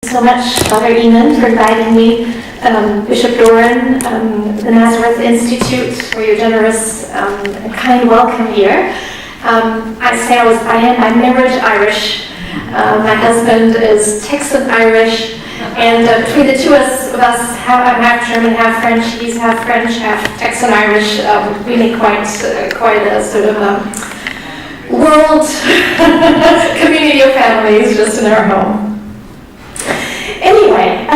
So much, Father Eamon, for inviting me, Bishop Doran, the Nazareth Institute, for your generous and kind welcome here. I'm married Irish. My husband is Texan Irish, and between the two of us, I'm half German, half French. He's half French, half Texan Irish. We make quite a sort of world community of families just in our home. Anyway,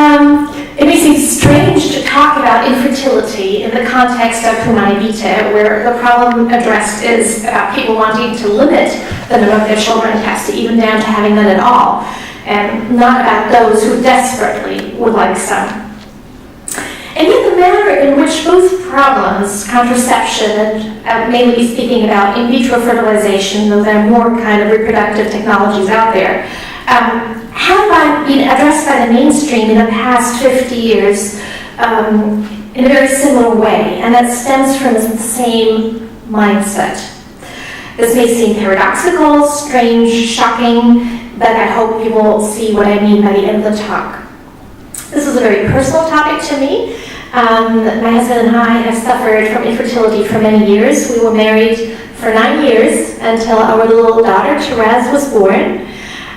it may seem strange to talk about infertility in the context of Humanae Vitae, where the problem addressed is about people wanting to limit the number of their children, perhaps even down to having none at all, and not about those who desperately would like some. And yet the manner in which both problems, contraception and mainly speaking about in vitro fertilization, though there are more kind of reproductive technologies out there, have been addressed by the mainstream in the past 50 years in a very similar way, and that stems from the same mindset. This may seem paradoxical, strange, shocking, but I hope you will see what I mean by the end of the talk. This is a very personal topic to me. My husband and I have suffered from infertility for many years. We were married for 9 years until our little daughter, Therese, was born.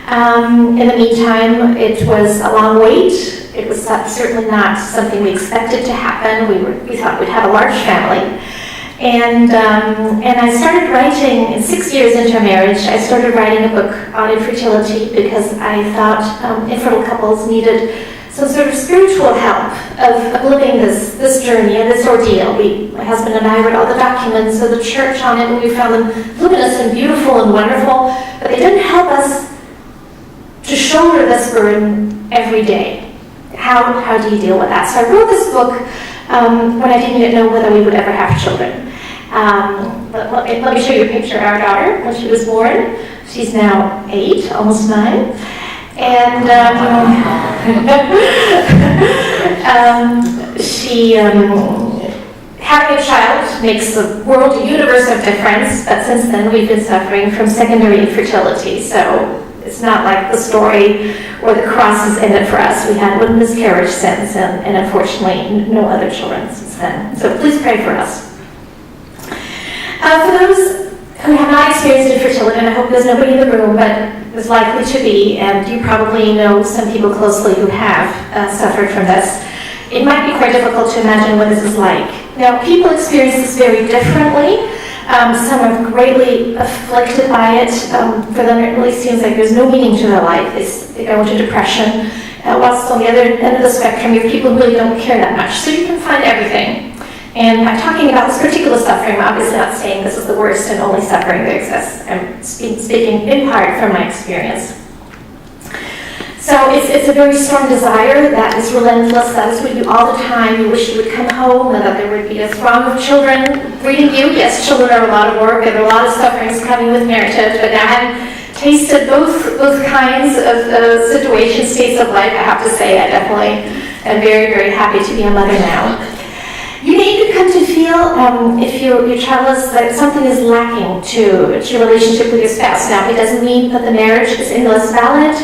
In the meantime, it was a long wait. It was certainly not something we expected to happen. We thought we'd have a large family. And I started writing, 6 years into marriage, I started writing a book on infertility because I thought infertile couples needed some sort of spiritual help of living this journey and this ordeal. My husband and I read all the documents of the church on it, and we found them luminous and beautiful and wonderful, but they didn't help us to shoulder this burden every day. How do you deal with that? So I wrote this book when I didn't yet know whether we would ever have children. But let me show you a picture of our daughter when she was born. She's now 8, almost 9. And having a child makes the world a universe of difference, but since then we've been suffering from secondary infertility. So it's not like the story or the cross is ended for us. We had one miscarriage since, and unfortunately no other children since then. So please pray for us. For those who have not experienced infertility, and I hope there's nobody in the room, but is likely to be, and you probably know some people closely who have suffered from this, it might be quite difficult to imagine what this is like. Now, people experience this very differently. Some are greatly afflicted by it. For them, it really seems like there's no meaning to their life. They go into depression. Whilst on the other end of the spectrum, you have people who really don't care that much. So you can find everything. And I'm talking about this particular suffering. I'm obviously not saying this is the worst and only suffering that exists. I'm speaking in part from my experience. So it's a very strong desire that is relentless, that is with you all the time. You wish you would come home and that there would be a throng of children greeting you. Yes, children are a lot of work and there are a lot of sufferings coming with marriage, but now having tasted both kinds of situations, states of life, I have to say I definitely am very, very happy to be a mother now. You may even come to feel, if your child is, that something is lacking to your relationship with your spouse. Now, it doesn't mean that the marriage is any less valid,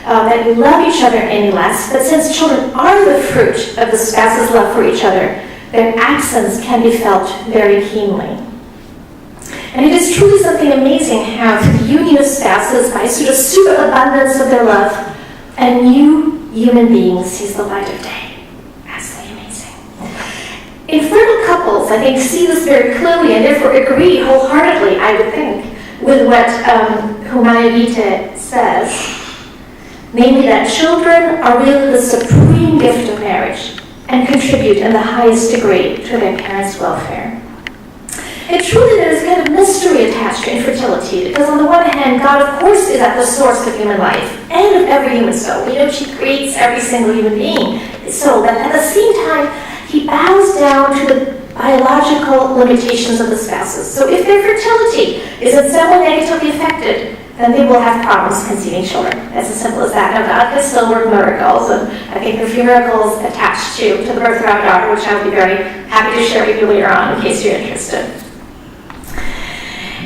that you love each other any less, but since children are the fruit of the spouse's love for each other, their absence can be felt very keenly. And it is truly something amazing how the union of spouses, by a sort of superabundance of their love, a new human being sees the light of day. Infertile couples, I think, see this very clearly and therefore agree wholeheartedly, I would think, with what Humanae Vitae says, namely that children are really the supreme gift of marriage and contribute in the highest degree to their parents' welfare. And truly there is a kind of mystery attached to infertility, because on the one hand, God, of course, is at the source of human life and of every human soul. We know she creates every single human being, so that at the same time, he bows down to the biological limitations of the spouses. So if their fertility is in some way negatively affected, then they will have problems conceiving children. It's as simple as that. Now, God can still work miracles, and I think there are a few miracles attached to the birth of our daughter, which I will be very happy to share with you later on in case you're interested.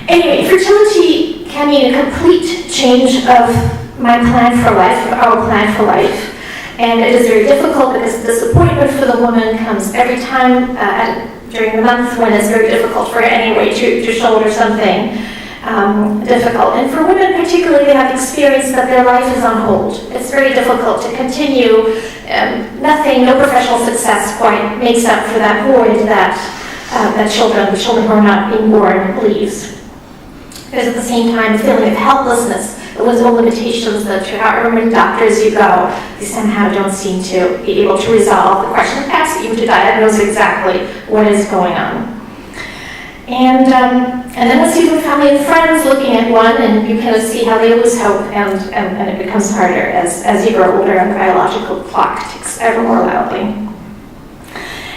Anyway, fertility can mean a complete change of my plan for life, of our plan for life. And it is very difficult because the disappointment for the woman comes every time during the month when it's very difficult for her anyway to shoulder something difficult. And for women particularly, they have experienced that their life is on hold. It's very difficult to continue. No professional success quite makes up for that void that the children who are not being born leaves. There's at the same time a feeling of helplessness. There was no limitations that however many doctors you go, they somehow don't seem to be able to resolve the question, perhaps even to diagnose exactly what is going on. And then once you have family and friends looking at one, and you kind of see how they lose hope, and it becomes harder as you grow older and the biological clock ticks ever more loudly.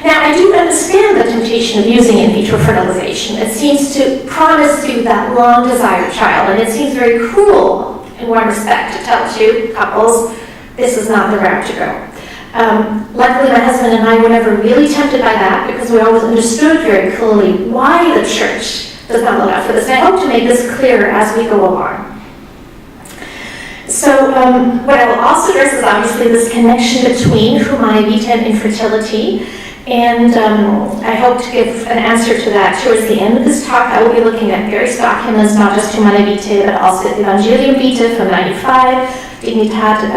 Now, I do understand the temptation of using in vitro fertilization. It seems to promise you that long-desired child, and it seems very cruel in one respect to tell two couples, this is not the route to go. Luckily, my husband and I were never really tempted by that because we always understood very clearly why the church does not allow for this. And I hope to make this clearer as we go along. So what I will also address is obviously this connection between Humanae, Vitae, and infertility. And I hope to give an answer to that towards the end of this talk. I will be looking at various documents, not just Humanae Vitae, but also Evangelium Vitae from 95, Dignitatis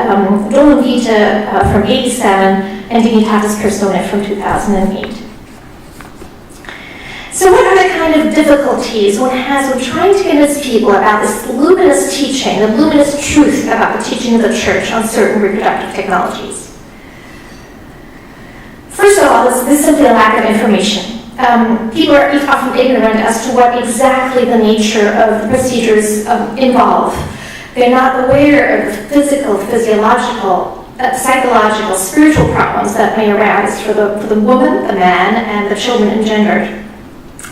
Dolum Vitae from 87, and Dignitatis Personae from 2008. So what are the kind of difficulties one has when trying to convince people about this luminous teaching, the luminous truth about the teaching of the church on certain reproductive technologies? First of all, this is simply a lack of information. People are often ignorant as to what exactly the nature of the procedures involve. They're not aware of the physical, physiological, psychological, spiritual problems that may arise for the woman, the man, and the children engendered.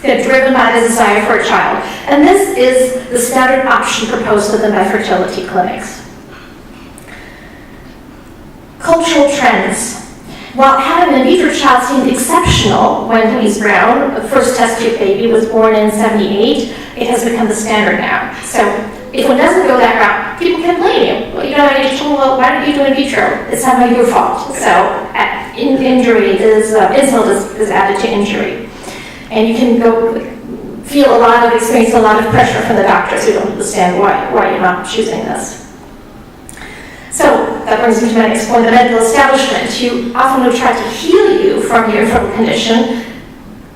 They're driven by the desire for a child. And this is the standard option proposed to them by fertility clinics. Cultural trends. While having an in vitro child seemed exceptional when Louise Brown, the first test tube baby, was born in 78, it has become the standard now. So if one doesn't go that route, people can blame you. Well, you know, I just told, well, why don't you do in vitro? It's somehow your fault. So injury is, insult is added to injury. And you can go experience a lot of pressure from the doctors who don't understand why you're not choosing this. So that brings me to my next point, the medical establishment. You often will try to heal you from your infertile condition,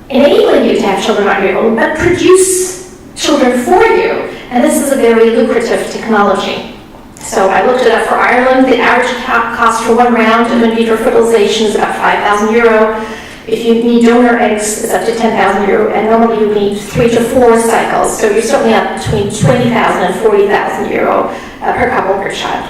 enabling you to have children on your own, but produce children for you. And this is a very lucrative technology. So I looked it up for Ireland. The average cost for one round of in vitro fertilization is about €5,000. If you need donor eggs, it's up to €10,000, and normally you need 3 to 4 cycles. So you're certainly up between €20,000 and €40,000 per couple per child.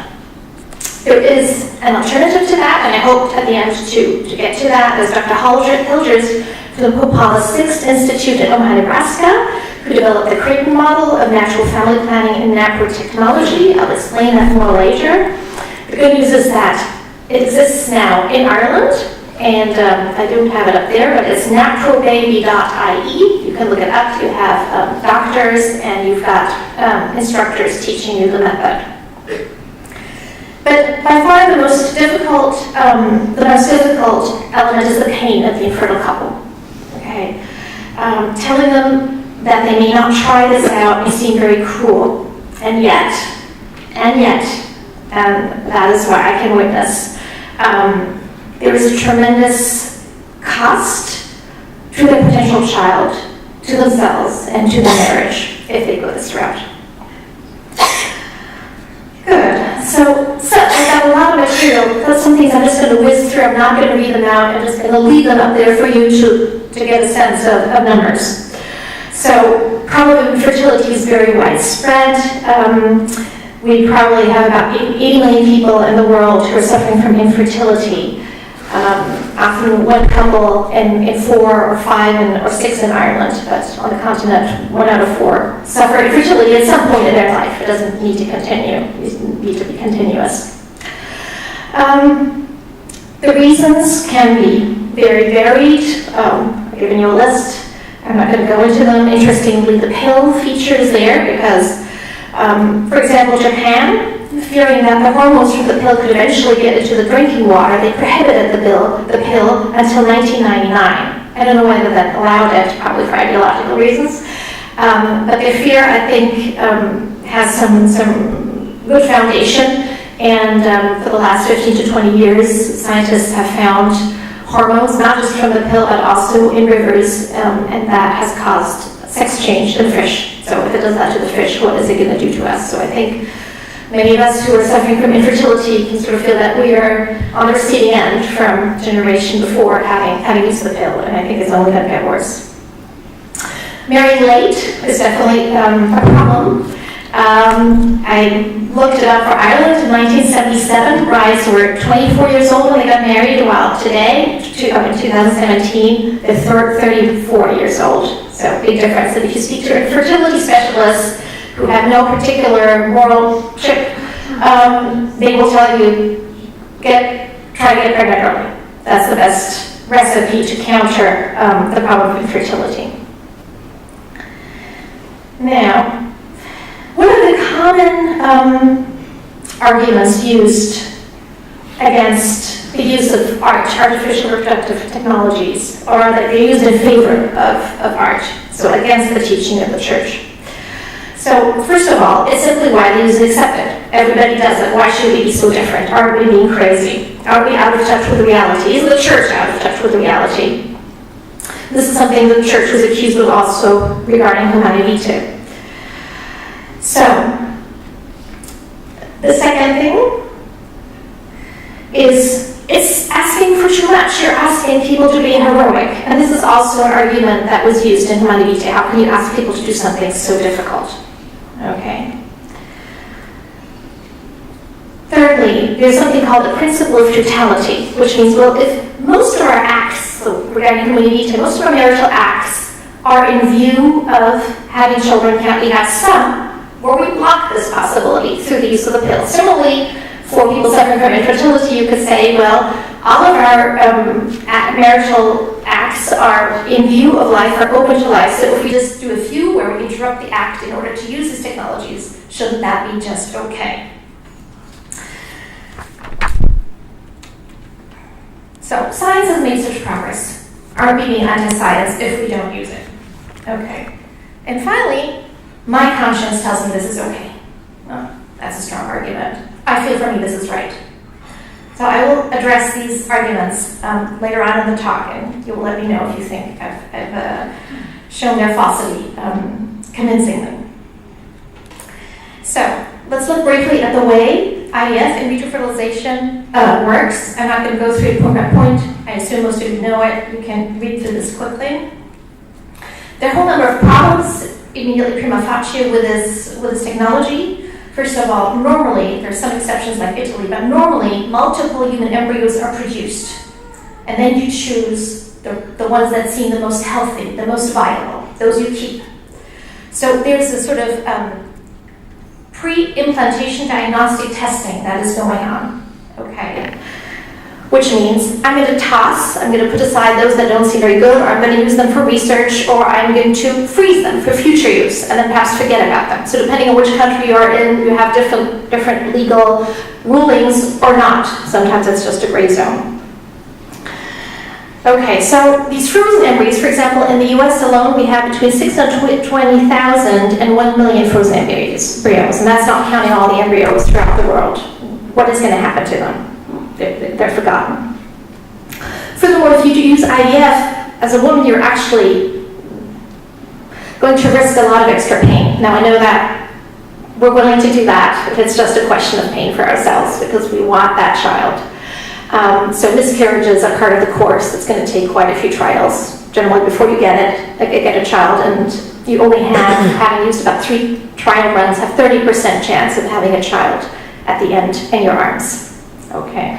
There is an alternative to that, and I hope at the end to get to that. There's Dr. Hilgers from the Pope Paul VI Institute in Omaha, Nebraska, who developed the Creighton model of natural family planning and NAPRO technology. I'll explain that more later. The good news is that it exists now in Ireland, and I don't have it up there, but it's naprobaby.ie. You can look it up. You have doctors, and you've got instructors teaching you the method. But by far the most difficult element is the pain of the infertile couple. Okay, telling them that they may not try this out may seem very cruel, and yet, that is what I can witness. There is a tremendous cost to their potential child, to themselves, and to their marriage if they go this route. Good. So I've got a lot of material. That's some things I'm just going to whiz through. I'm not going to read them out. I'm just going to leave them up there for you to get a sense of numbers. So probably infertility is very widespread. We probably have about 80 million people in the world who are suffering from infertility. Often one couple in 4 or 5 or 6 in Ireland, but on the continent, 1 out of 4 suffer infertility at some point in their life. It doesn't need to continue. It needs to be continuous. The reasons can be very varied. I've given you a list. I'm not going to go into them. Interestingly, the pill features there because, for example, Japan fearing that the hormones from the pill could eventually get into the drinking water, they prohibited the pill until 1999. I don't know whether that allowed it, probably for ideological reasons. But their fear, I think, has some good foundation. And for the last 15 to 20 years, scientists have found hormones, not just from the pill, but also in rivers, and that has caused sex change in fish. So if it does that to the fish, what is it going to do to us? So I think many of us who are suffering from infertility can sort of feel that we are on the receiving end from generation before having used the pill, and I think it's only going to get worse. Marrying late is definitely a problem. I looked it up for Ireland in 1977. Brides were 24 years old when they got married, while today, in 2017, they're 34 years old. So big difference. And if you speak to fertility specialists who have no particular moral chip, they will tell you, try to get pregnant early. That's the best recipe to counter the problem of infertility. Now, one of the common arguments used against the use of art, artificial reproductive technologies, or that they're used in favor of art, so against the teaching of the church. So, first of all, it's simply widely used and accepted. Everybody does it. Why should we be so different? Are we being crazy? Are we out of touch with reality? Is the church out of touch with reality? This is something the church was accused of also regarding Humanae Vitae. So, the second thing is it's asking for too much. You're asking people to be heroic. And this is also an argument that was used in Humanae Vitae. How can you ask people to do something so difficult? Okay. Thirdly, there's something called the principle of totality, which means, well, if most of our acts, so regarding Humanae Vitae, most of our marital acts are in view of having children, can't we have some where we block this possibility through the use of the pill? Similarly, for people suffering from infertility, you could say, well, all of our marital acts are in view of life, are open to life, so if we just do a few where we interrupt the act in order to use these technologies, shouldn't that be just okay? So, science has made such progress. Aren't we being anti-science if we don't use it? Okay. And finally, my conscience tells me this is okay. Well, that's a strong argument. I feel for me this is right. So I will address these arguments later on in the talk, and you will let me know if you think I've shown their falsity convincingly. So let's look briefly at the way IVF, in vitro fertilization, works. I'm not going to go through it point by point. I assume most of you know it. You can read through this quickly. There are a whole number of problems immediately prima facie with this technology. First of all, normally, there's some exceptions like Italy, but normally multiple human embryos are produced. And then you choose the ones that seem the most healthy, the most viable, those you keep. So there's a sort of pre-implantation diagnostic testing that is going on, okay? Which means I'm going to put aside those that don't seem very good, or I'm going to use them for research, or I'm going to freeze them for future use, and then perhaps forget about them. So depending on which country you're in, you have different legal rulings or not. Sometimes it's just a gray zone. Okay, so these frozen embryos, for example, in the US alone, we have between 620,000 and 1 million frozen embryos, and that's not counting all the embryos throughout the world. What is going to happen to them? They're forgotten. Furthermore, if you do use IVF, as a woman, you're actually going to risk a lot of extra pain. Now, I know that we're willing to do that if it's just a question of pain for ourselves, because we want that child. So miscarriages are part of the course. It's going to take quite a few trials, generally before you get a child, and you only having used about 3 trial runs, have 30% chance of having a child at the end in your arms. Okay.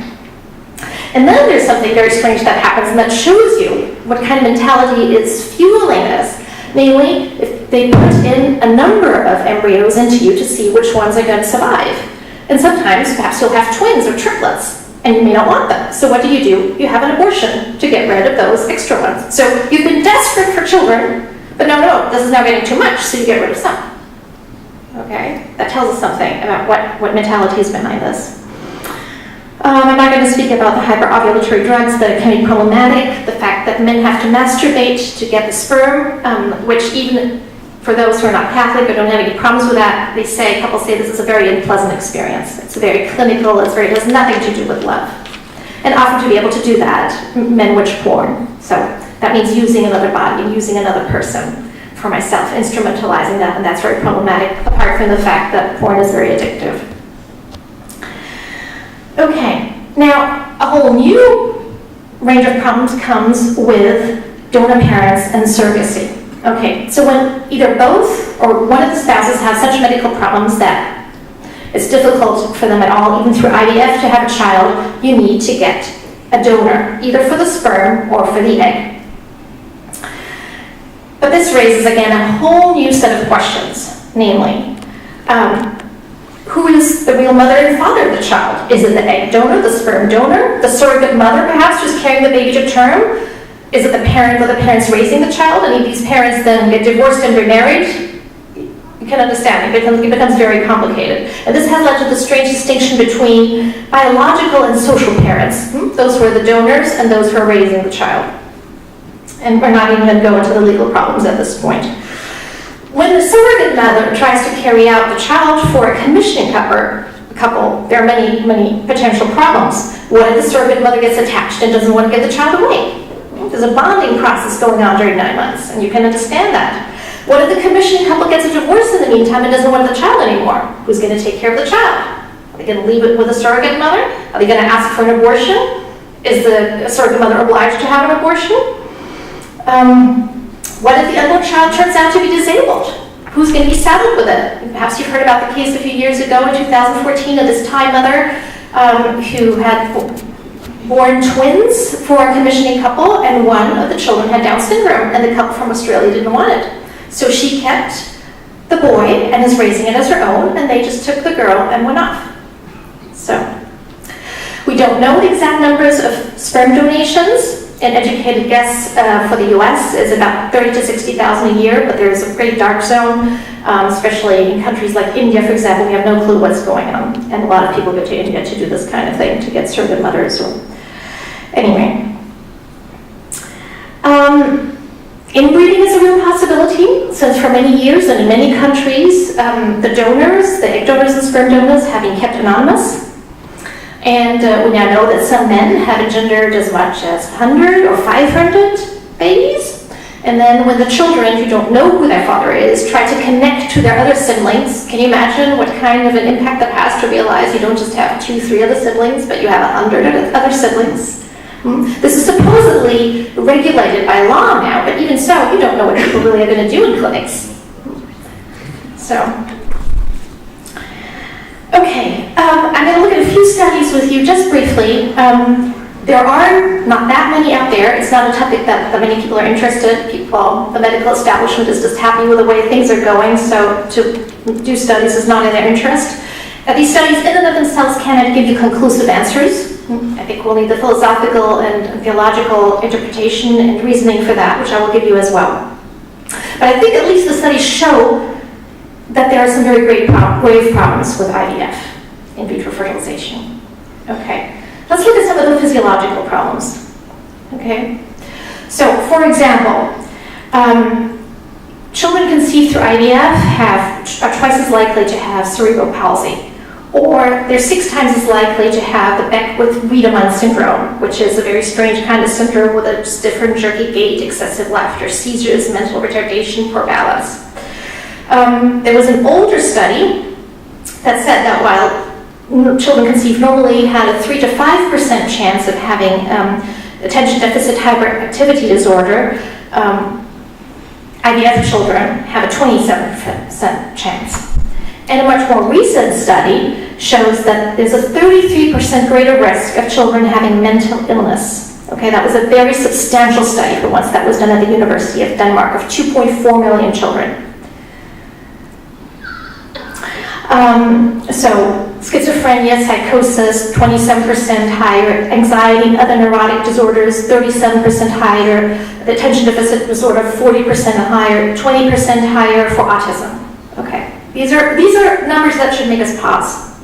And then there's something very strange that happens, and that shows you what kind of mentality is fueling this. Namely, if they put in a number of embryos into you to see which ones are going to survive. And sometimes, perhaps you'll have twins or triplets, and you may not want them. So what do? You have an abortion to get rid of those extra ones. So you've been desperate for children, but no, this is now getting too much, so you get rid of some. Okay? That tells us something about what mentality is behind this. I'm not going to speak about the hyperovulatory drugs that can be problematic, the fact that men have to masturbate to get the sperm, which even for those who are not Catholic or don't have any problems with that, couples say this is a very unpleasant experience. It's very clinical, it has nothing to do with love. And often to be able to do that, men watch porn. So that means using another body and using another person for myself, instrumentalizing that, and that's very problematic, apart from the fact that porn is very addictive. Okay, now a whole new range of problems comes with donor parents and surrogacy. Okay, so when either both or one of the spouses have such medical problems that it's difficult for them at all, even through IVF, to have a child, you need to get a donor, either for the sperm or for the egg. But this raises, again, a whole new set of questions, namely, who is the real mother and father of the child? Is it the egg donor, the sperm donor, the surrogate mother, perhaps, who's carrying the baby to term? Is it the parent or the parents raising the child? And if these parents then get divorced and remarried, you can understand, it becomes very complicated. And this has led to the strange distinction between biological and social parents, those who are the donors and those who are raising the child. And we're not even going to go into the legal problems at this point. When the surrogate mother tries to carry out the child for a commissioning couple, there are many, many potential problems. What if the surrogate mother gets attached and doesn't want to give the child away? There's a bonding process going on during 9 months, and you can understand that. What if the commissioning couple gets a divorce in the meantime and doesn't want the child anymore? Who's going to take care of the child? Are they going to leave it with a surrogate mother? Are they going to ask for an abortion? Is the surrogate mother obliged to have an abortion? What if the unborn child turns out to be disabled? Who's going to be saddled with it? Perhaps you've heard about the case a few years ago in 2014 of this Thai mother who had born twins for a commissioning couple, and one of the children had Down syndrome, and the couple from Australia didn't want it. So she kept the boy and is raising it as her own, and they just took the girl and went off. So we don't know the exact numbers of sperm donations. An educated guess for the US is about 30 to 60,000 a year, but there's a pretty dark zone, especially in countries like India, for example. We have no clue what's going on, and a lot of people go to India to do this kind of thing, to get surrogate mothers. Anyway. Inbreeding is a real possibility, since for many years and in many countries, the donors, the egg donors and sperm donors, have been kept anonymous. And we now know that some men have engendered as much as 100 or 500 babies. And then when the children who don't know who their father is try to connect to their other siblings, can you imagine what kind of an impact that has to realize you don't just have 2, 3 other siblings, but you have 100 other siblings? This is supposedly regulated by law now, but even so, you don't know what people really are going to do in clinics. So, okay, I'm going to look at a few studies with you just briefly. There are not that many out there. It's not a topic that many people are interested. The medical establishment is just happy with the way things are going, so to do studies is not in their interest. These studies in and of themselves cannot give you conclusive answers. I think we'll need the philosophical and theological interpretation and reasoning for that, which I will give you as well. But I think at least the studies show that there are some very grave problems with IVF, in vitro fertilization. Okay, let's look at some of the physiological problems. Okay, so for example, children conceived through IVF are twice as likely to have cerebral palsy, or they're 6 times as likely to have the Beckwith-Wiedemann syndrome, which is a very strange kind of syndrome with a stiff and jerky gait, excessive laughter, seizures, mental retardation, poor balance. There was an older study that said that while children conceived normally had a 3 to 5% chance of having attention deficit hyperactivity disorder, IVF children have a 27% chance. And a much more recent study shows that there's a 33% greater risk of children having mental illness. Okay, that was a very substantial study for once that was done at the University of Denmark of 2.4 million children. So schizophrenia, psychosis, 27% higher, anxiety and other neurotic disorders, 37% higher, the attention deficit disorder, 40% higher, 20% higher for autism. Okay, These are numbers that should make us pause.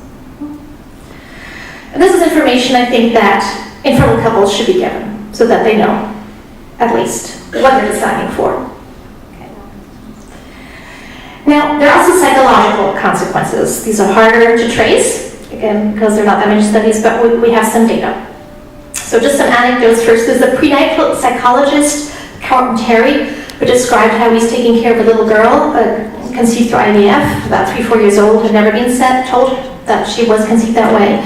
And this is information I think that infertile couples should be given so that they know, at least, what they're deciding for. Okay. Now, there are also psychological consequences. These are harder to trace, again, because there are not that many studies, but we have some data. So just some anecdotes first. There's a prenatal psychologist, Terry, who described how he's taking care of a little girl, conceived through IVF, about 3-4 years old, had never been told that she was conceived that way.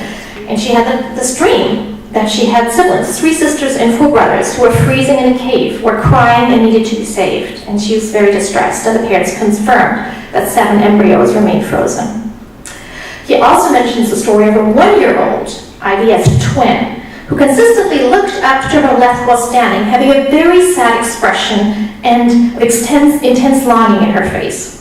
And she had this dream that she had siblings, 3 sisters and 4 brothers, who were freezing in a cave, were crying and needed to be saved. And she was very distressed, and the parents confirmed that 7 embryos remained frozen. He also mentions the story of a 1-year-old IVF twin who consistently looked up to her left while standing, having a very sad expression and intense longing in her face.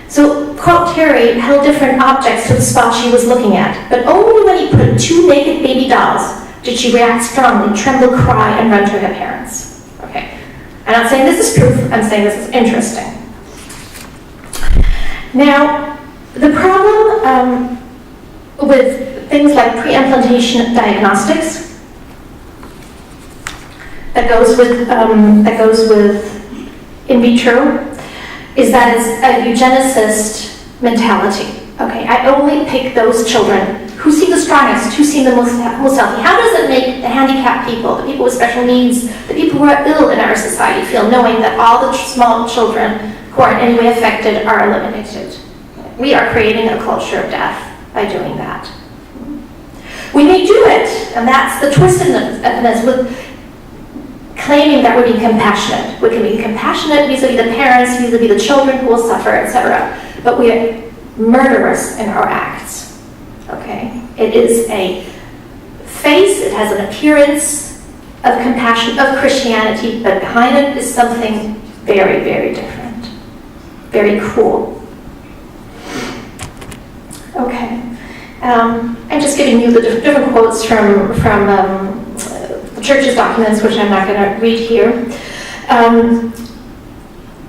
So Terry held different objects to the spot she was looking at, but only when he put 2 naked baby dolls did she react strongly, tremble, cry, and run to her parents. Okay, I'm not saying this is proof, I'm saying this is interesting. Now, the problem with things like pre-implantation diagnostics that goes with in vitro is that it's a eugenicist mentality. Okay, I only pick those children who seem the strongest, who seem the most healthy. How does it make the handicapped people, the people with special needs, the people who are ill in our society feel, knowing that all the small children who are in any way affected are eliminated? We are creating a culture of death by doing that. We may do it, and that's the twistedness with claiming that we're being compassionate. We can be compassionate vis-a-vis the parents, vis-a-vis the children who will suffer, etc. But we are murderous in our acts. Okay? It is a face, it has an appearance of compassion, of Christianity, but behind it is something very, very different. Very cruel. Okay. I'm just giving you the different quotes from the church's documents, which I'm not going to read here.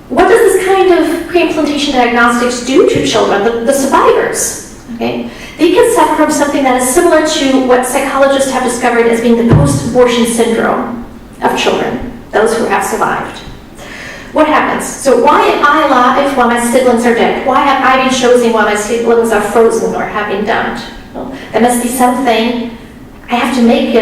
What does this kind of pre-implantation diagnostics do to children, the survivors? Okay? They can suffer from something that is similar to what psychologists have discovered as being the post-abortion syndrome of children, those who have survived. What happens? So why am I alive while my siblings are dead? Why have I been chosen while my siblings are frozen or have been dumped? Well, there must be something. I have to make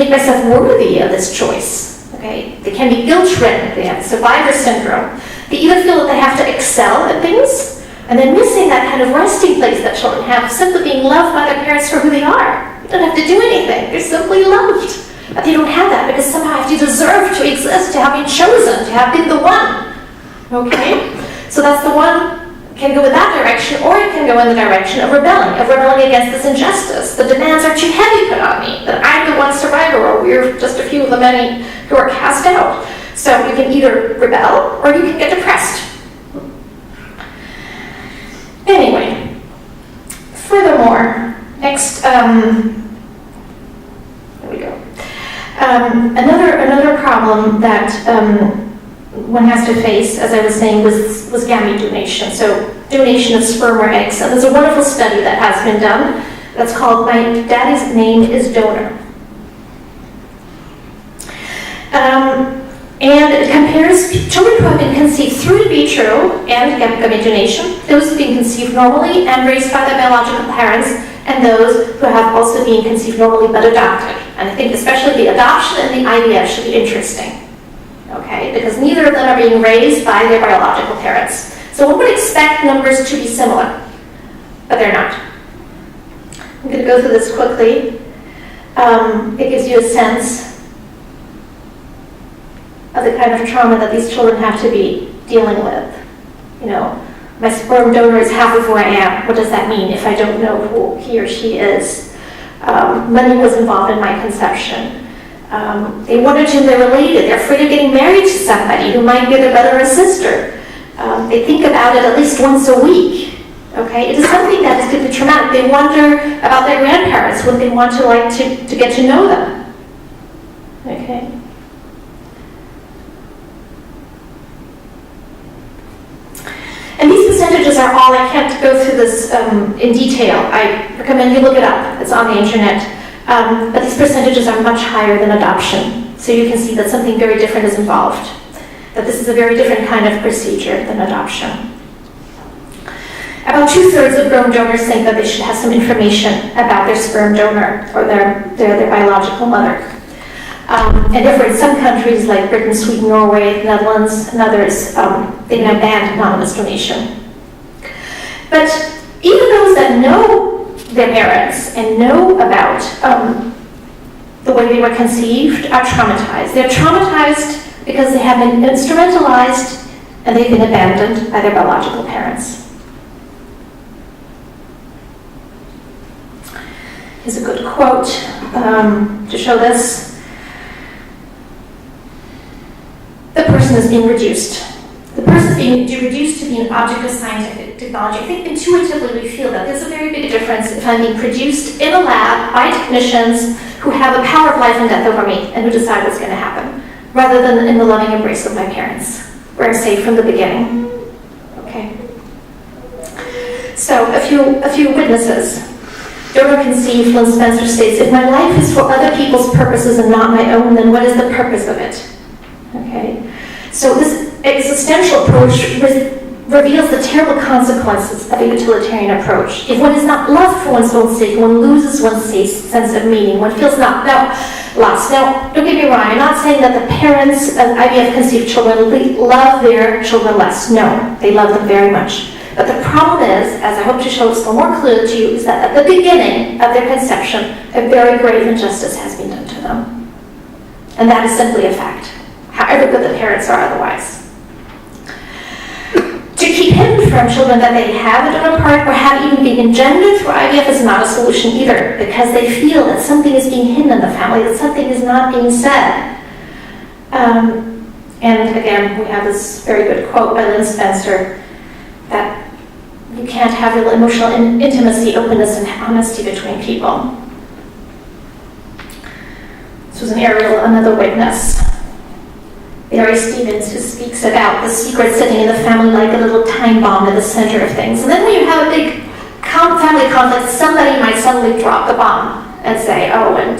myself worthy of this choice. Okay? They can be guilt-ridden. They have survivor syndrome. They either feel that they have to excel at things, and they're missing that kind of resting place that children have, simply being loved by their parents for who they are. You don't have to do anything. You're simply loved. But they don't have that because somehow you deserve to exist, to have been chosen, to have been the one. Okay? So that's the one, can go in that direction, or it can go in the direction of rebelling against this injustice. The demands are too heavy put on me, that I'm the one survivor, or we're just a few of the many who are cast out. So you can either rebel, or you can get depressed. Anyway, furthermore, next, there we go. Another problem that one has to face, as I was saying, was gamete donation. So donation of sperm or eggs. So there's a wonderful study that has been done that's called "My Daddy's Name is Donor," and it compares children who have been conceived through in vitro and gamete donation, those who have been conceived normally and raised by their biological parents, and those who have also been conceived normally but adopted. And I think especially the adoption and the IVF should be interesting, okay? Because neither of them are being raised by their biological parents. So one would expect numbers to be similar, but they're not. I'm going to go through this quickly. It gives you a sense of the kind of trauma that these children have to be dealing with. You know, my sperm donor is half of who I am. What does that mean if I don't know who he or she is? Money was involved in my conception. They wonder to they're related. They're afraid of getting married to somebody who might be their brother or sister. They think about it at least once a week. Okay, it is something that is deeply traumatic. They wonder about their grandparents when they want to get to know them. Okay. And these percentages are all, I can't go through this in detail. I recommend you look it up. It's on the internet. But these percentages are much higher than adoption. So you can see that something very different is involved. That this is a very different kind of procedure than adoption. About 2/3 of sperm donors think that they should have some information about their sperm donor or their biological mother. And therefore, in some countries like Britain, Sweden, Norway, the Netherlands, and others, they now banned anonymous donation. But even those that know their parents and know about the way they were conceived are traumatized. They're traumatized because they have been instrumentalized and they've been abandoned by their biological parents. Here's a good quote to show this. The person is being reduced. The person is being reduced to be an object of scientific technology. I think intuitively we feel that. There's a very big difference if I'm being produced in a lab by technicians who have a power of life and death over me and who decide what's going to happen, rather than in the loving embrace of my parents, where I'm safe from the beginning. Okay. So a few witnesses. Donor conceived, Lynn Spencer states, if my life is for other people's purposes and not my own, then what is the purpose of it? Okay. So this existential approach reveals the terrible consequences of a utilitarian approach. If one is not loved for one's own sake, one loses one's sense of meaning. One feels lost. Now, don't get me wrong, I'm not saying that the parents of IVF-conceived children love their children less. No, they love them very much. But the problem is, as I hope to show still more clearly to you, is that at the beginning of their conception, a very grave injustice has been done to them. And that is simply a fact, however good the parents are otherwise. To keep hidden from children that they have a donor part or have even been engendered through IVF is not a solution either, because they feel that something is being hidden in the family, that something is not being said. And again, we have this very good quote by Lynn Spencer, that you can't have real emotional intimacy, openness, and honesty between people. This was an Ariel, another witness. Barry Stevens, who speaks about the secret sitting in the family like a little time bomb in the center of things. And then when you have a big family conflict, somebody might suddenly drop the bomb and say, oh, and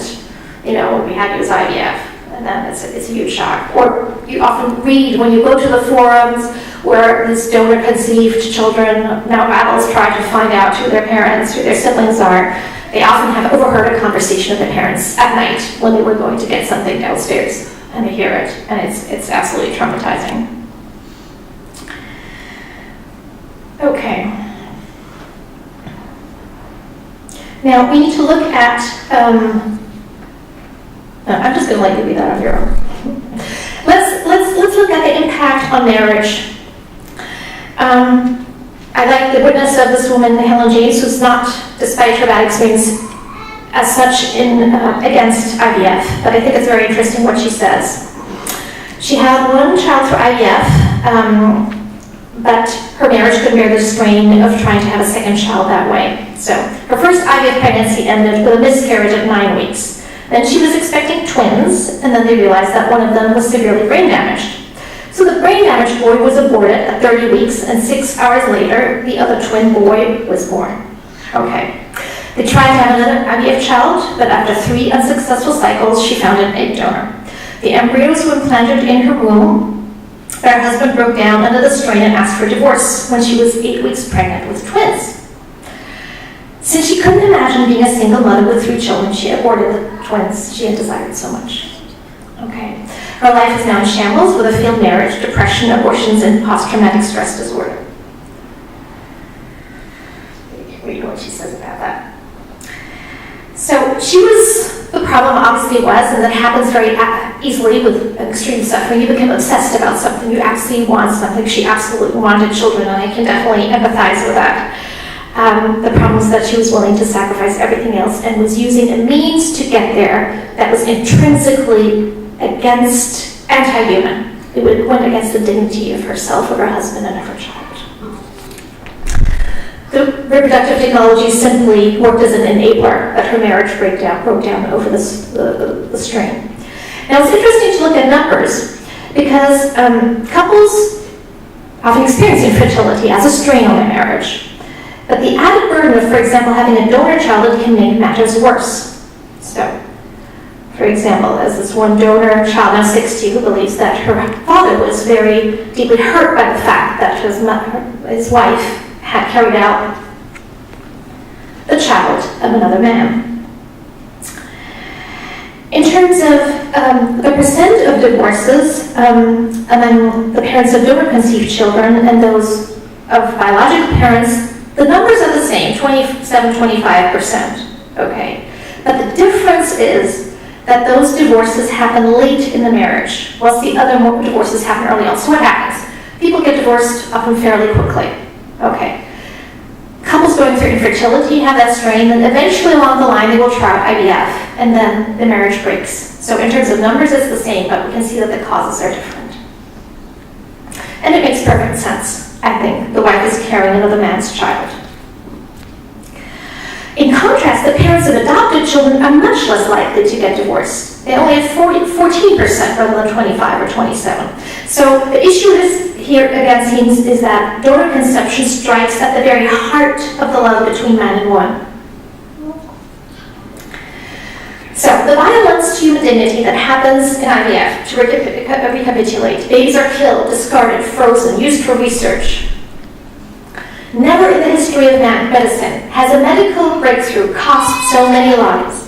we had to use IVF. And then it's a huge shock. Or you often read when you go to the forums where these donor-conceived children, now adults, try to find out who their parents, who their siblings are. They often have overheard a conversation of the parents at night when they were going to get something downstairs, and they hear it, and it's absolutely traumatizing. Okay. Now we need to look at. No, I'm just going to let you read that on your own. Let's look at the impact on marriage. I like the witness of this woman, Helen James, who's not, despite her bad experience, as such against IVF, but I think it's very interesting what she says. She had one child through IVF, but her marriage couldn't bear the strain of trying to have a second child that way. So her first IVF pregnancy ended with a miscarriage at 9 weeks. Then she was expecting twins, and then they realized that one of them was severely brain damaged. So the brain damaged boy was aborted at 30 weeks, and 6 hours later, the other twin boy was born. Okay. They tried to have another IVF child, but after 3 unsuccessful cycles, she found an egg donor. The embryos were implanted in her womb. Her husband broke down under the strain and asked for divorce when she was 8 weeks pregnant with twins. Since she couldn't imagine being a single mother with 3 children, she aborted the twins she had desired so much. Okay. Her life is now in shambles with a failed marriage, depression, abortions, and post-traumatic stress disorder. Read what she says about that. So the problem obviously was, and that happens very easily with extreme suffering, you become obsessed about something, you absolutely want something. She absolutely wanted children, and I can definitely empathize with that. The problem was that she was willing to sacrifice everything else and was using a means to get there that was intrinsically anti-human. It went against the dignity of herself, of her husband, and of her child. The reproductive technology simply worked as an enabler, but her marriage broke down over the strain. Now it's interesting to look at numbers, because couples often experience infertility as a strain on their marriage. But the added burden of, for example, having a donor child can make matters worse. So, for example, as this one donor child, now 60, who believes that her father was very deeply hurt by the fact that his wife had carried out the child of another man. In terms of the percent of divorces among the parents of donor-conceived children and those of biological parents, the numbers are the same, 27-25%, okay? But the difference is that those divorces happen late in the marriage, whilst the other divorces happen early on. So what happens? People get divorced often fairly quickly, okay? Couples going through infertility have that strain, and eventually along the line they will try IVF, and then the marriage breaks. So in terms of numbers, it's the same, but we can see that the causes are different. And it makes perfect sense, I think. The wife is carrying another man's child. In contrast, the parents of adopted children are much less likely to get divorced. They only have 14% rather than 25 or 27. So the issue is here again seems is that donor conception strikes at the very heart of the love between man and woman. So the violence to human dignity that happens in IVF, to recapitulate, babies are killed, discarded, frozen, used for research. Never in the history of medicine has a medical breakthrough cost so many lives.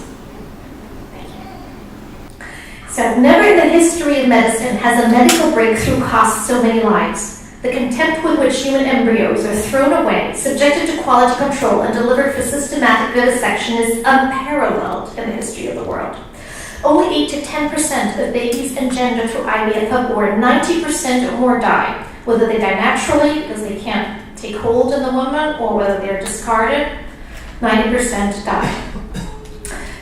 So never in the history of medicine has a medical breakthrough cost so many lives. The contempt with which human embryos are thrown away, subjected to quality control, and delivered for systematic vivisection is unparalleled in the history of the world. Only 8 to 10% of babies engendered through IVF are born. 90% or more die, whether they die naturally because they can't take hold in the woman or whether they're discarded. 90% die.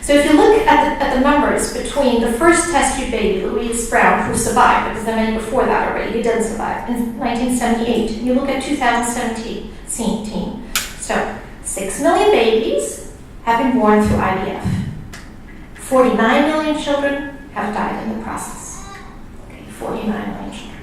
So if you look at the numbers between the first test tube baby, Louise Brown, who survived, because there were many before that already, he didn't survive, in 1978, you look at 2017, so 6 million babies have been born through IVF. 49 million children have died in the process. Okay, 49 million children.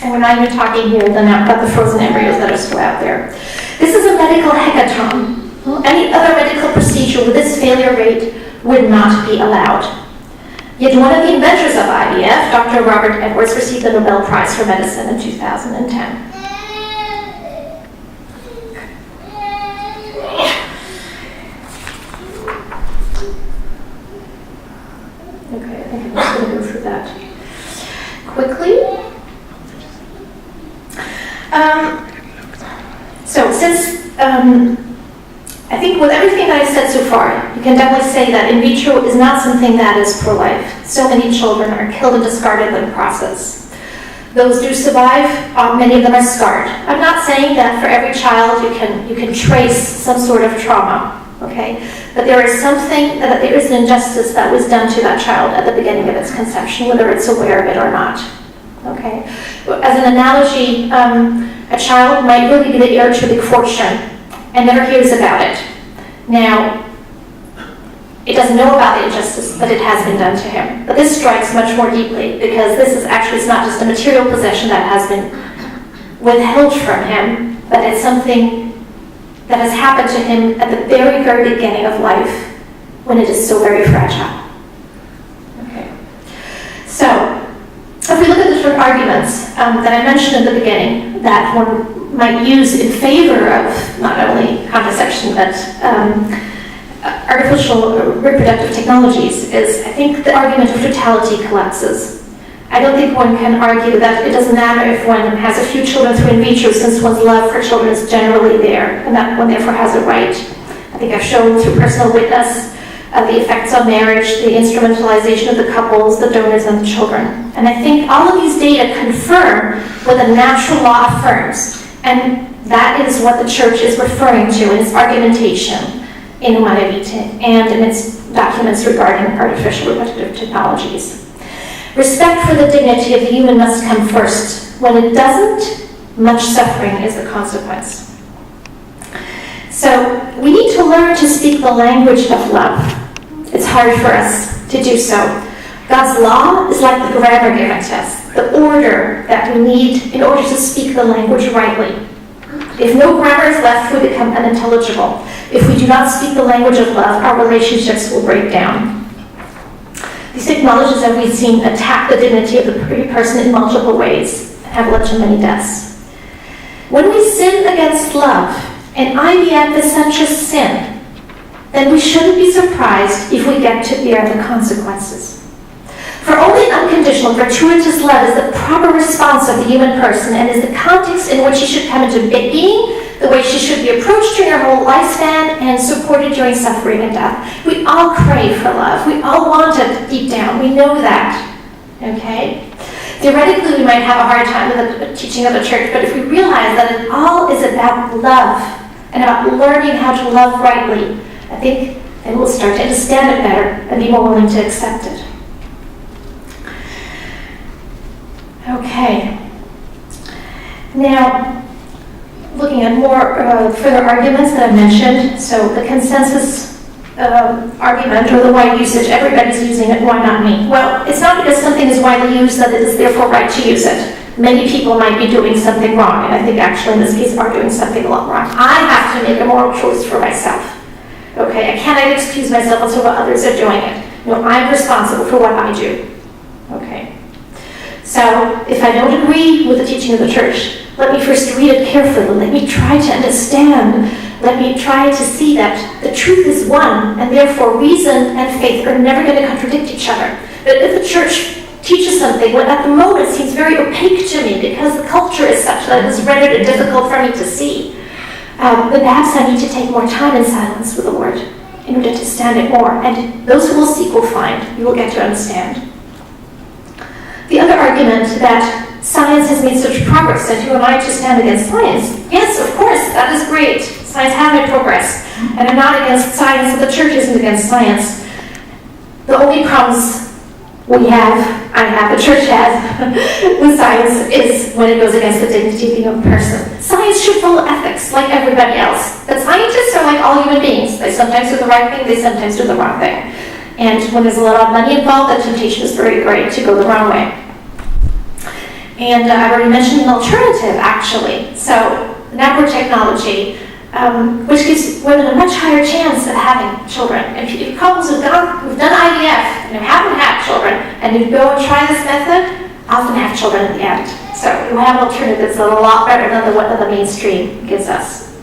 And we're not even talking here about the frozen embryos that are still out there. This is a medical hecatomb. Any other medical procedure with this failure rate would not be allowed. Yet one of the inventors of IVF, Dr. Robert Edwards, received the Nobel Prize for Medicine in 2010. Okay, I think I'm just going to go through that quickly. So since I think with everything that I've said so far, you can definitely say that in vitro is not something that is pro-life. So many children are killed and discarded in the process. Those do survive, many of them are scarred. I'm not saying that for every child you can trace some sort of trauma, okay? But there is something, that there is an injustice that was done to that child at the beginning of its conception, whether it's aware of it or not, okay? As an analogy, a child might really be the heir to a big fortune and never hears about it. Now, it doesn't know about the injustice, but it has been done to him. But this strikes much more deeply because this is actually, it's not just a material possession that has been withheld from him, but it's something that has happened to him at the very, very beginning of life when it is so very fragile. Okay. So, if we look at the different arguments that I mentioned in the beginning that one might use in favor of not only contraception but artificial reproductive technologies, is I think the argument of totality collapses. I don't think one can argue that it doesn't matter if one has a few children through in vitro, since one's love for children is generally there, and that one therefore has a right. I think I've shown through personal witness the effects on marriage, the instrumentalization of the couples, the donors, and the children. And I think all of these data confirm what the natural law affirms, and that is what the Church is referring to in its argumentation in Humanae Vitae and in its documents regarding artificial reproductive technologies. Respect for the dignity of the human must come first. When it doesn't, much suffering is the consequence. So we need to learn to speak the language of love. It's hard for us to do so. God's law is like the grammar given to us, the order that we need in order to speak the language rightly. If no grammar is left, we become unintelligible. If we do not speak the language of love, our relationships will break down. These technologies, as we've seen, attack the dignity of the person in multiple ways and have led to many deaths. When we sin against love, and IVF is such a sin, then we shouldn't be surprised if we get to bear the consequences. For only unconditional, gratuitous love is the proper response of the human person and is the context in which she should come into being, the way she should be approached during her whole lifespan and supported during suffering and death. We all crave for love. We all want it deep down. We know that. Okay? Theoretically, we might have a hard time with the teaching of the church, but if we realize that it all is about love and about learning how to love rightly, I think then we'll start to understand it better and be more willing to accept it. Okay. Now, looking at more further arguments that I've mentioned, so the consensus argument or the wide usage, everybody's using it, why not me? Well, it's not because something is widely used that it is therefore right to use it. Many people might be doing something wrong, and I think actually in this case are doing something a lot wrong. I have to make a moral choice for myself. Okay, I cannot excuse myself until what others are doing it. No, I'm responsible for what I do. Okay. So, if I don't agree with the teaching of the church, let me first read it carefully. Let me try to understand. Let me try to see that the truth is one, and therefore reason and faith are never going to contradict each other. But if the church teaches something what at the moment seems very opaque to me because the culture is such that it has rendered it difficult for me to see, then perhaps I need to take more time in silence with the Lord in order to understand it more. And those who will seek will find. You will get to understand. The other argument that science has made such progress and who am I to stand against science? Yes, of course, that is great. Science has made progress. And I'm not against science, and the church isn't against science. The only problems the church has with science is when it goes against the dignity of the human person. Science should follow ethics like everybody else. But scientists are like all human beings. They sometimes do the right thing, they sometimes do the wrong thing. And when there's a lot of money involved, the temptation is very great to go the wrong way. And I've already mentioned an alternative, actually. So, network technology, which gives women a much higher chance of having children. And if couples who've done IVF and who haven't had children, and who go and try this method, often have children at the end. So you have alternatives that are a lot better than what the mainstream gives us.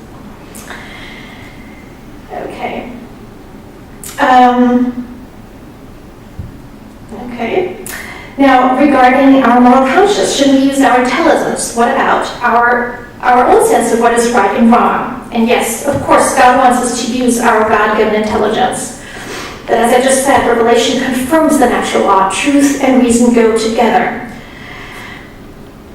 Okay. Okay. Now, regarding our moral conscience, should we use our intelligence? What about our own sense of what is right and wrong? And yes, of course, God wants us to use our God-given intelligence. But as I just said, Revelation confirms the natural law. Truth and reason go together.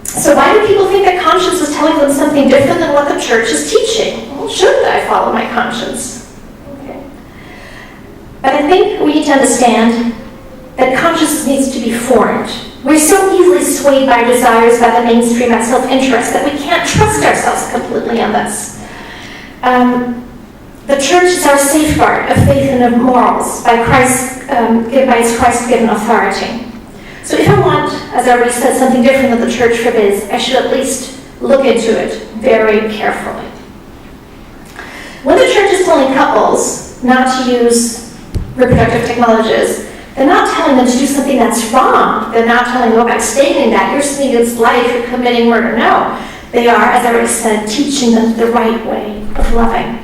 So why do people think that conscience is telling them something different than what the church is teaching? Well, shouldn't I follow my conscience? Okay. But I think we need to understand that consciousness needs to be formed. We're so easily swayed by desires, by the mainstream, by self-interest, that we can't trust ourselves completely on this. The church is our safeguard of faith and of morals by its Christ-given authority. So if I want, as I already said, something different than the church forbids, I should at least look into it very carefully. When the church is telling couples not to use reproductive technologies, they're not telling them to do something that's wrong. They're not telling them, by stating that, you're sinning against life, you're committing murder. No. They are, as I already said, teaching them the right way of loving.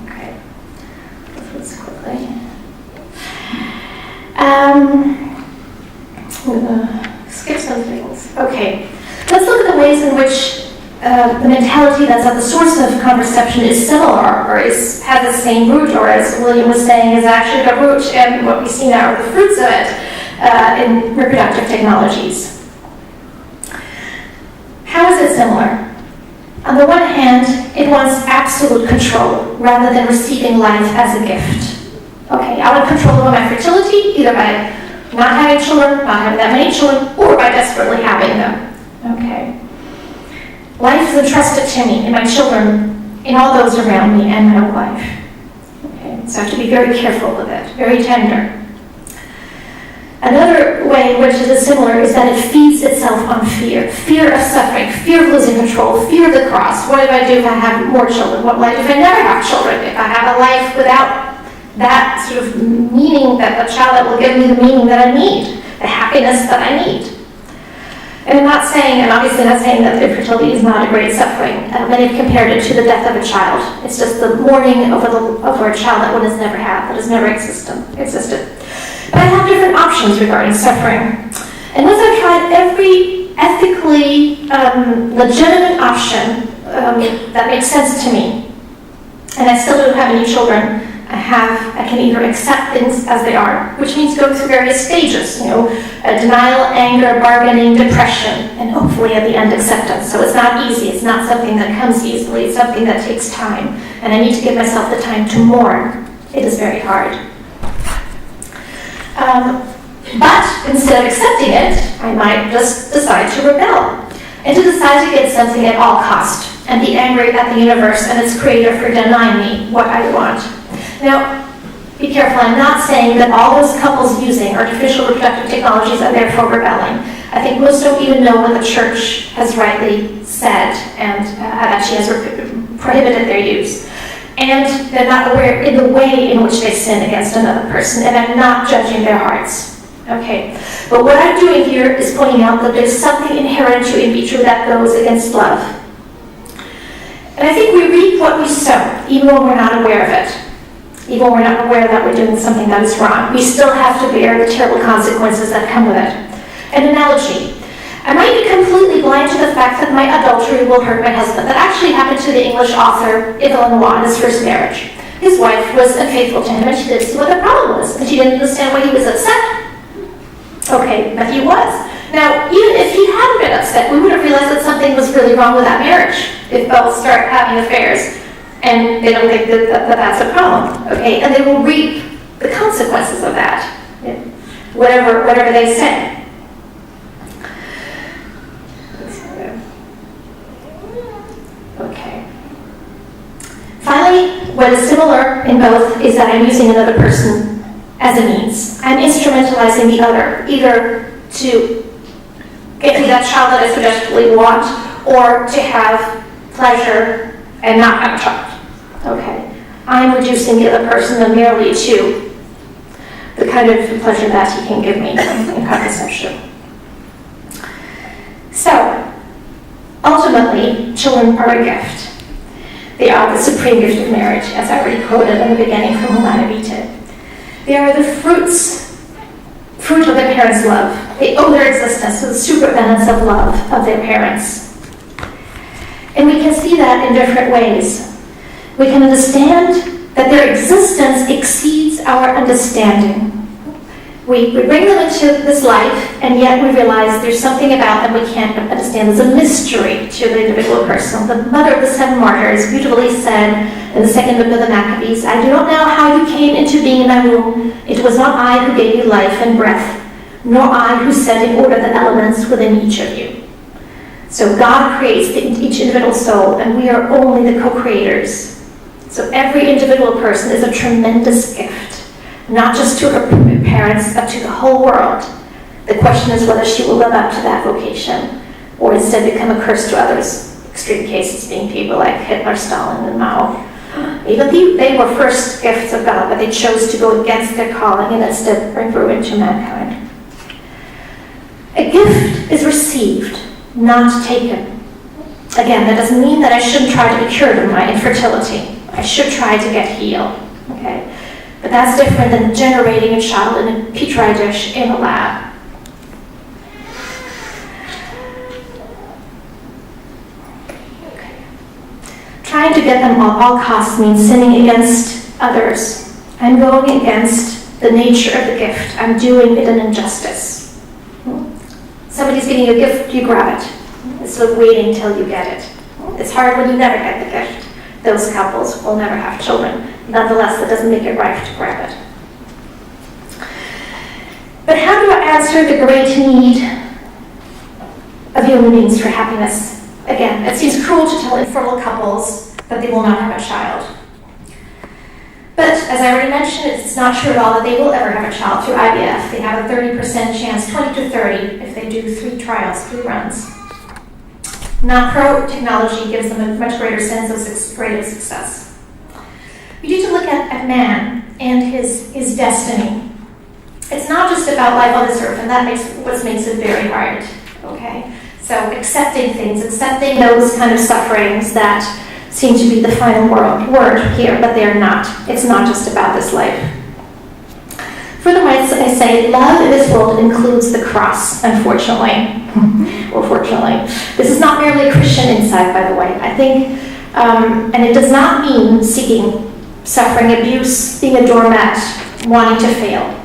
Okay. Go through this quickly. I'm going to skip some things. Okay. Let's look at the ways in which the mentality that's at the source of contraception is similar or has the same root, or as William was saying, is actually the root, and what we see now are the fruits of it in reproductive technologies. How is it similar? On the one hand, it wants absolute control rather than receiving life as a gift. Okay, I want control over my fertility, either by not having children, not having that many children, or by desperately having them. Okay. Life is entrusted to me and my children, and all those around me, and my wife. Okay, so I have to be very careful with it, very tender. Another way in which it is similar is that it feeds itself on fear. Fear of suffering, fear of losing control, fear of the cross. What do I do if I have more children? What will I do if I never have children? If I have a life without that sort of meaning, that the child that will give me the meaning that I need, the happiness that I need. And I'm not saying, I'm obviously not saying that infertility is not a great suffering. Many have compared it to the death of a child. It's just the mourning over a child that one has never had, that has never existed. But I have different options regarding suffering. And once I've tried every ethically legitimate option that makes sense to me, and I still don't have any children, I can either accept things as they are, which means go through various stages, denial, anger, bargaining, depression, and hopefully at the end acceptance. So it's not easy, it's not something that comes easily, it's something that takes time, and I need to give myself the time to mourn. It is very hard. But instead of accepting it, I might just decide to rebel, and to decide to get something at all cost, and be angry at the universe and its creator for denying me what I want. Now, be careful, I'm not saying that all those couples using artificial reproductive technologies are therefore rebelling. I think most don't even know what the church has rightly said and actually has prohibited their use. And they're not aware in the way in which they sin against another person, and I'm not judging their hearts. Okay, but what I'm doing here is pointing out that there's something inherent to in vitro that goes against love. And I think we reap what we sow, even when we're not aware of it. Even when we're not aware that we're doing something that is wrong. We still have to bear the terrible consequences that come with it. An analogy. I might be completely blind to the fact that my adultery will hurt my husband. That actually happened to the English author Evelyn Waugh in his first marriage. His wife was unfaithful to him, and she didn't see what the problem was. And she didn't understand why he was upset. Okay, but he was. Now, even if he hadn't been upset, we would have realized that something was really wrong with that marriage. If both start having affairs, and they don't think that that's a problem, okay? And they will reap the consequences of that, whatever they say. Okay. Finally, what is similar in both is that I'm using another person as a means. I'm instrumentalizing the other, either to get me that child that I so desperately want, or to have pleasure and not have a child. Okay. I'm reducing the other person merely to the kind of pleasure that he can give me in contraception. So, ultimately, children are a gift. They are the supreme gift of marriage, as I already quoted in the beginning from Humanae Vitae. They are the fruit of their parents' love. They owe their existence to the superabundance of love of their parents. And we can see that in different ways. We can understand that their existence exceeds our understanding. We bring them into this life, and yet we realize there's something about them we can't understand. There's a mystery to the individual person. The mother of the 7 martyrs beautifully said in the second book of the Maccabees, I do not know how you came into being in my womb. It was not I who gave you life and breath, nor I who set in order the elements within each of you. So God creates each individual soul, and we are only the co-creators. So every individual person is a tremendous gift, not just to her parents, but to the whole world. The question is whether she will live up to that vocation, or instead become a curse to others. Extreme cases being people like Hitler, Stalin, and Mao. Even they were first gifts of God, but they chose to go against their calling and instead bring ruin to mankind. A gift is received, not taken. Again, that doesn't mean that I shouldn't try to be cured of my infertility. I should try to get healed, okay? But that's different than generating a child in a petri dish in a lab. Okay. Trying to get them at all costs means sinning against others. I'm going against the nature of the gift. I'm doing it an injustice. Somebody's giving you a gift, you grab it, instead of waiting till you get it. It's hard when you never get the gift. Those couples will never have children. Nonetheless, that doesn't make it right to grab it. But how do I answer the great need of human beings for happiness? Again, it seems cruel to tell infertile couples that they will not have a child. But as I already mentioned, it's not true at all that they will ever have a child through IVF. They have a 30% chance, 20 to 30, if they do 3 trials, 3 runs. NaPro technology gives them a much greater sense of rate of success. We need to look at man and his destiny. It's not just about life on this earth, and that makes it very hard. Okay, so accepting things, accepting those kind of sufferings that seem to be the final word here, but they are not. It's not just about this life. Furthermore, I say love in this world includes the cross, unfortunately. Or fortunately. This is not merely a Christian insight, by the way. I think, and it does not mean seeking, suffering, abuse, being a doormat, wanting to fail.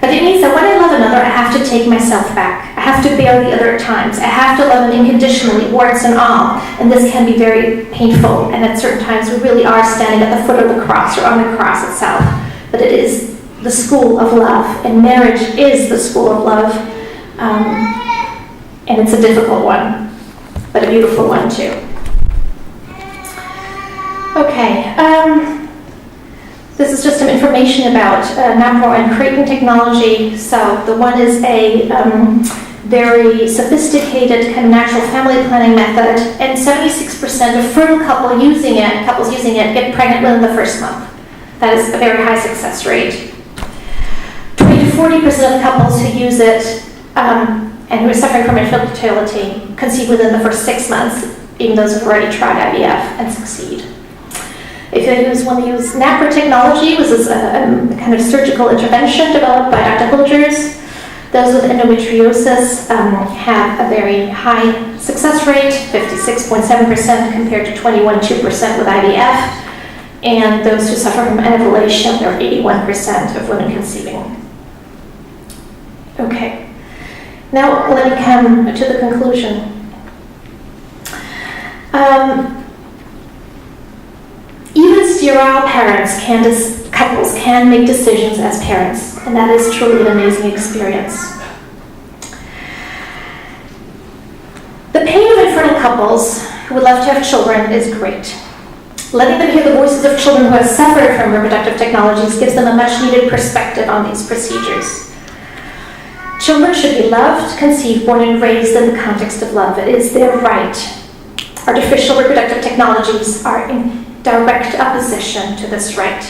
But it means that when I love another, I have to take myself back. I have to bear the other at times. I have to love them unconditionally, warts and all. And this can be very painful. And at certain times, we really are standing at the foot of the cross or on the cross itself. But it is the school of love. And marriage is the school of love. And it's a difficult one, but a beautiful one too. Okay. This is just some information about NaPro and Croatian technology. So the one is a very sophisticated kind of natural family planning method, and 76% of fertile couples using it get pregnant within the first month. That is a very high success rate. 20 to 40% of couples who use it and who are suffering from infertility conceive within the first 6 months, even those who have already tried IVF and succeed. If you want to use NaPro technology, which is a kind of surgical intervention developed by Dr. Hulgers, those with endometriosis have a very high success rate, 56.7% compared to 21.2% with IVF, and those who suffer from anovulation, there are 81% of women conceiving. Okay, now let me come to the conclusion. Even sterile couples can make decisions as parents, and that is truly an amazing experience. The pain of infertile couples who would love to have children is great. Letting them hear the voices of children who have suffered from reproductive technologies gives them a much-needed perspective on these procedures. Children should be loved, conceived, born, and raised in the context of love. It is their right. Artificial reproductive technologies are in direct opposition to this right,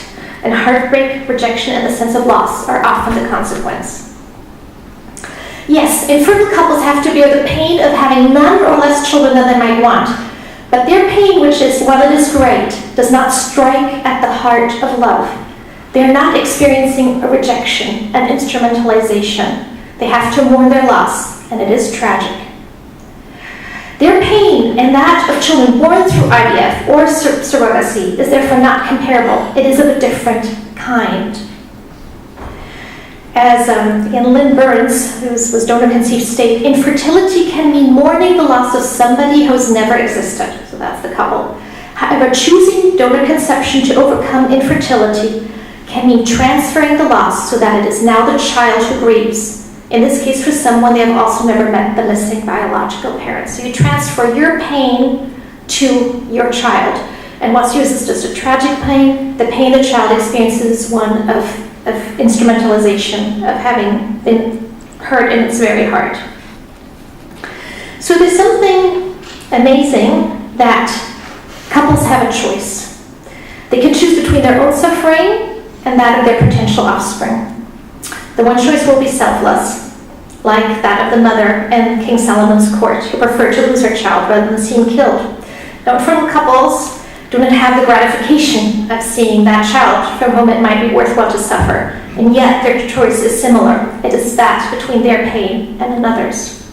and heartbreak, rejection, and the sense of loss are often the consequence. Yes, infertile couples have to bear the pain of having none or less children than they might want, but their pain, which is, while it is great, does not strike at the heart of love. They are not experiencing a rejection, an instrumentalization. They have to mourn their loss, and it is tragic. Their pain and that of children born through IVF or surrogacy is therefore not comparable. It is of a different kind. As Lynn Burns, who was donor-conceived, stated, infertility can mean mourning the loss of somebody who has never existed. So that's the couple. However, choosing donor conception to overcome infertility can mean transferring the loss so that it is now the child who grieves. In this case, for someone, they have also never met the missing biological parent. So you transfer your pain to your child. And what's yours is just a tragic pain. The pain the child experiences is one of instrumentalization, of having been hurt in its very heart. So there's something amazing that couples have a choice. They can choose between their own suffering and that of their potential offspring. The one choice will be selfless, like that of the mother in King Solomon's court, who preferred to lose her child rather than see him killed. Now, infertile couples do not have the gratification of seeing that child from whom it might be worthwhile to suffer, and yet their choice is similar. It is that between their pain and another's.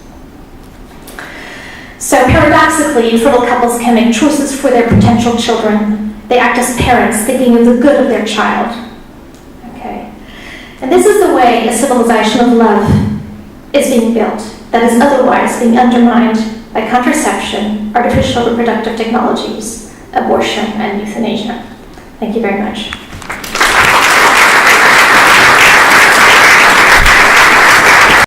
So paradoxically, infertile couples can make choices for their potential children. They act as parents, thinking of the good of their child. And this is the way a civilization of love is being built that is otherwise being undermined by contraception, artificial reproductive technologies, abortion, and euthanasia. Thank you very much.